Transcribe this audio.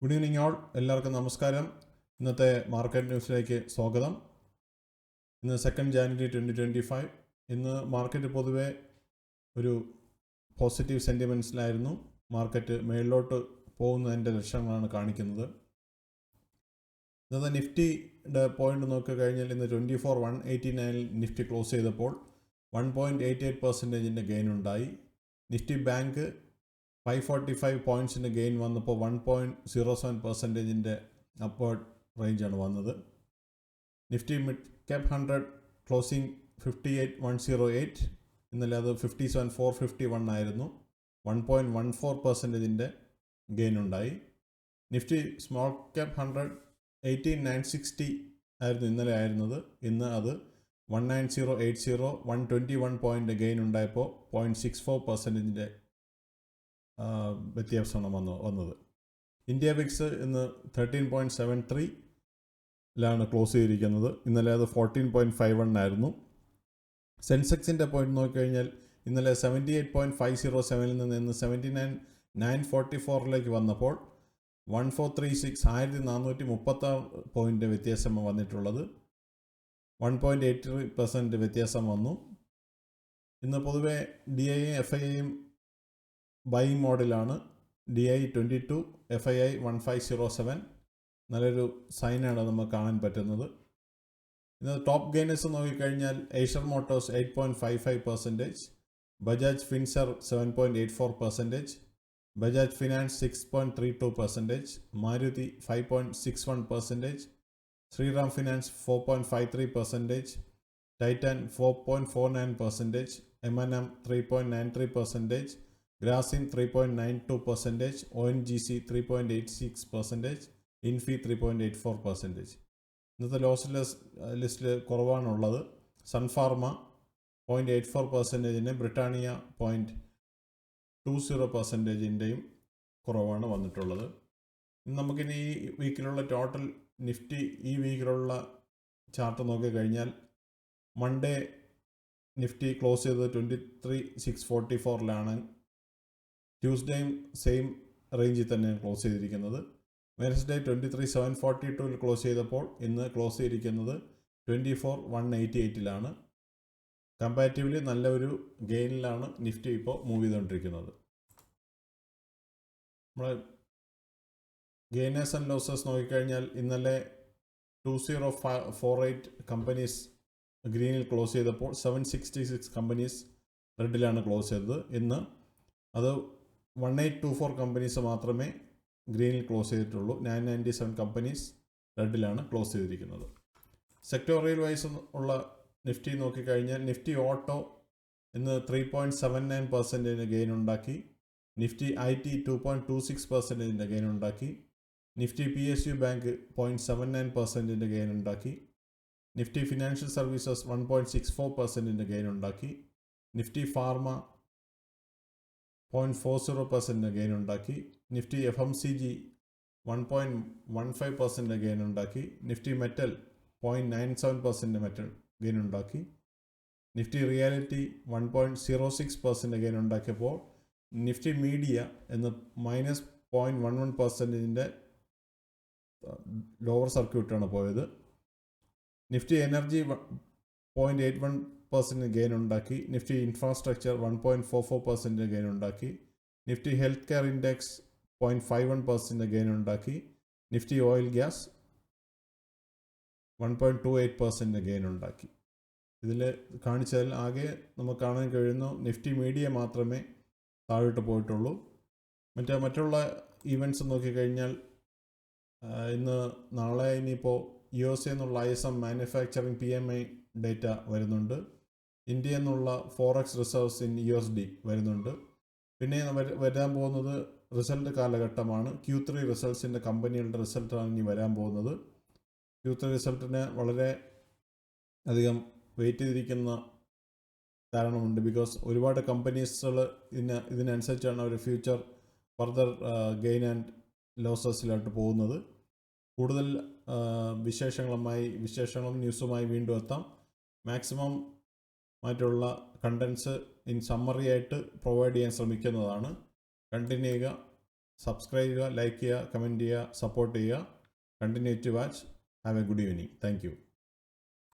Good evening all. എല്ലാവർക്കും നമസ്കാരം. ഇന്നത്തെ മാർക്കറ്റ് ന്യൂസിലേക്ക് സ്വാഗതം. ഇന്ന് 2 ജാനുവരി 2025. ഇന്ന് മാർക്കറ്റ് പൊതുവെ ഒരു പോസിറ്റീവ് സെൻറ്റിമെൻറ്റ്സിലായിരുന്നു. മാർക്കറ്റ് മേളിലോട്ട് പോകുന്നതിൻ്റെ ലക്ഷണങ്ങളാണ് കാണിക്കുന്നത്. ഇന്നത്തെ നിഫ്റ്റിയുടെ പോയിന്റ് നോക്കിക്കഴിഞ്ഞാൽ ഇന്ന് 24,189 നിഫ്റ്റി ക്ലോസ് ചെയ്തപ്പോൾ 1.88% ഗെയിൻ ഉണ്ടായി. നിഫ്റ്റി ബാങ്ക് 545 പോയിൻറ്റ്സിൻ്റെ ഗെയിൻ വന്നപ്പോൾ 1.07% അപ്വേർഡ് റേഞ്ചാണ് വന്നത്. Nifty mid cap 100 closing 58,108. ഇന്നലെ അത് 57,451 ആയിരുന്നു. 1.14% ഗെയിൻ ഉണ്ടായി. നിഫ്റ്റി സ്മോൾ ക്യാപ് 100 18,960 ആയിരുന്നു ഇന്നലെ ആയിരുന്നത്. ഇന്ന് അത് 19080 121 പോയിൻ്റ് ഗെയിൻ ഉണ്ടായപ്പോൾ 0.64% വ്യത്യാസമാണ് വന്നത്. ഇന്ത്യ വിക്സ് ഇന്ന് 13.73 ക്ലോസ് ചെയ്തിരിക്കുന്നത്. ഇന്നലെ അത് 14.51 ആയിരുന്നു. സെൻസെക്സിൻ്റെ പോയിന്റ് നോക്കിക്കഴിഞ്ഞാൽ ഇന്നലെ 78.507 നിന്ന് ഇന്ന് 79,944 വന്നപ്പോൾ 1436 പോയിൻ്റ് വ്യത്യാസം വന്നിട്ടുള്ളത്. 1.83% വ്യത്യാസം വന്നു. ഇന്ന് പൊതുവെ DIയും FIIയും ബൈയിങ് മോഡലാണ്. DI 22, FII 1507. നല്ലൊരു സൈനാണ് നമുക്ക് കാണാൻ പറ്റുന്നത്. ഇന്ന് ടോപ്പ് ഗെയിനേഴ്സ് നോക്കിക്കഴിഞ്ഞാൽ Eicher Motors 8.55%, Bajaj Finserv 7.84%, Bajaj finance 6.32%, Maruti 5.61%, Shriram finance 4.53%, Titan 4.49%, M&M 3.93%, Grasim 3.92%, ONGC 3.86%, Infy 3.84%. ഇന്നത്തെ ലോസ് ലിസ്റ്റിൽ കുറവാണുള്ളത്. സൺഫാർമ 0.84%, ബ്രിട്ടാനിയ 0.20%-ൻ്റെയും കുറവാണ് വന്നിട്ടുള്ളത്. നമുക്കിനി ഈ വീക്കിലുള്ള ടോട്ടൽ നിഫ്റ്റി ഈ വീക്കിലുള്ള ചാർട്ട് നോക്കിക്കഴിഞ്ഞാൽ മൺഡേ നിഫ്റ്റി ക്ലോസ് ചെയ്തത് 23,644 ട്യൂസ്ഡേയും സെയിം റേഞ്ചിൽ തന്നെയാണ് ക്ലോസ് ചെയ്തിരിക്കുന്നത്. വെനസ്ഡേ 23,742 ക്ലോസ് ചെയ്തപ്പോൾ ഇന്ന് ക്ലോസ് ചെയ്തിരിക്കുന്നത് 24,188 കമ്പാരിറ്റീവ്ലി നല്ല ഒരു ഗെയിനിലാണ് നിഫ്റ്റി ഇപ്പോൾ മൂവ് ചെയ്തുകൊണ്ടിരിക്കുന്നത്. നമ്മൾ ഗെയിനേഴ്സ് ആൻഡ് ലോസസ് നോക്കിക്കഴിഞ്ഞാൽ ഇന്നലെ 2048 കമ്പനീസ് ഗ്രീനിൽ ക്ലോസ് ചെയ്തപ്പോൾ 766 കമ്പനീസ് റെഡിലാണ് ക്ലോസ് ചെയ്തത്. ഇന്ന് അത് 1824 കമ്പനീസ് മാത്രമേ ഗ്രീനിൽ ക്ലോസ് ചെയ്തിട്ടുള്ളൂ. 997 കമ്പനീസ് റെഡിലാണ് ക്ലോസ് ചെയ്തിരിക്കുന്നത്. സെക്ടോറിയൽ വൈസ് ഉള്ള നിഫ്റ്റി നോക്കിക്കഴിഞ്ഞാൽ നിഫ്റ്റി ഓട്ടോ ഇന്ന് 3.79% ഗെയിൻ ഉണ്ടാക്കി. നിഫ്റ്റി IT 2.26% ഗെയിൻ ഉണ്ടാക്കി. നിഫ്റ്റി PSU ബാങ്ക് 0.79% ഗെയിൻ ഉണ്ടാക്കി. നിഫ്റ്റി ഫിനാൻഷ്യൽ സർവീസസ് 1.64% ഗെയിൻ ഉണ്ടാക്കി. നിഫ്റ്റി ഫാർമ 0.40% ഗെയിൻ ഉണ്ടാക്കി. നിഫ്റ്റി FMCG 1.15% ഗെയിൻ ഉണ്ടാക്കി. നിഫ്റ്റി മെറ്റൽ 0.97% മെറ്റൽ ഗെയിൻ ഉണ്ടാക്കി. നിഫ്റ്റി റിയാലിറ്റി 1.06% ഗെയിൻ ഉണ്ടാക്കിയപ്പോൾ നിഫ്റ്റി മീഡിയ എന്ന് -0.11% ലോവർ സർക്യൂട്ടാണ് പോയത്. നിഫ്റ്റി എനർജി 0.81% ഗെയിൻ ഉണ്ടാക്കി. നിഫ്റ്റി ഇൻഫ്രാസ്ട്രക്ചർ 1.44% ഗെയിൻ ഉണ്ടാക്കി. Nifty health care index 0.51% gain ഉണ്ടാക്കി. നിഫ്റ്റി ഓയിൽ ഗ്യാസ് 1.28% ഗെയിൻ ഉണ്ടാക്കി. ഇതിൽ കാണിച്ചാൽ ആകെ നമുക്ക് കാണാൻ കഴിയുന്നു നിഫ്റ്റി മീഡിയ മാത്രമേ താഴോട്ട് പോയിട്ടുള്ളൂ. മറ്റുള്ള ഈവൻറ്റ്സ് നോക്കിക്കഴിഞ്ഞാൽ ഇന്ന് നാളെ ഇനിയിപ്പോൾ USA എന്നുള്ള ISM മാനുഫാക്ചറിങ് PMI ഡേറ്റ വരുന്നുണ്ട്. ഇന്ത്യ എന്നുള്ള ഫോറക്സ് റിസർവ്സ് ഇൻ USD വരുന്നുണ്ട്. പിന്നെ വരാൻ പോകുന്നത് റിസൾട്ട് കാലഘട്ടമാണ്. Q3 റിസൾട്ട്സിൻ്റെ കമ്പനികളുടെ റിസൾട്ടാണ് ഇനി വരാൻ പോകുന്നത്. Q3 റിസൾട്ടിന് വളരെ അധികം വെയിറ്റ് ചെയ്തിരിക്കുന്ന കാരണമുണ്ട്. ബിക്കോസ് ഒരുപാട് കമ്പനീസുകൾ ഇതിനനുസരിച്ചാണ് അവർ ഫ്യൂച്ചർ ഫർദർ ഗെയിൻ ആൻഡ് ലോസസിലോട്ട് പോകുന്നത്. കൂടുതൽ വിശേഷങ്ങളും ന്യൂസുമായി വീണ്ടും എത്താം. മാക്സിമം മറ്റുള്ള കണ്ടൻസ് ഇൻ സമ്മറി ആയിട്ട് പ്രൊവൈഡ് ചെയ്യാൻ ശ്രമിക്കുന്നതാണ്. കണ്ടിന്യൂ ചെയ്യുക. സബ്സ്ക്രൈബ് ചെയ്യുക, ലൈക്ക് ചെയ്യുക, കമൻറ്റ് ചെയ്യുക, സപ്പോർട്ട് ചെയ്യുക. Continue to watch. Have a good evening. Thank U.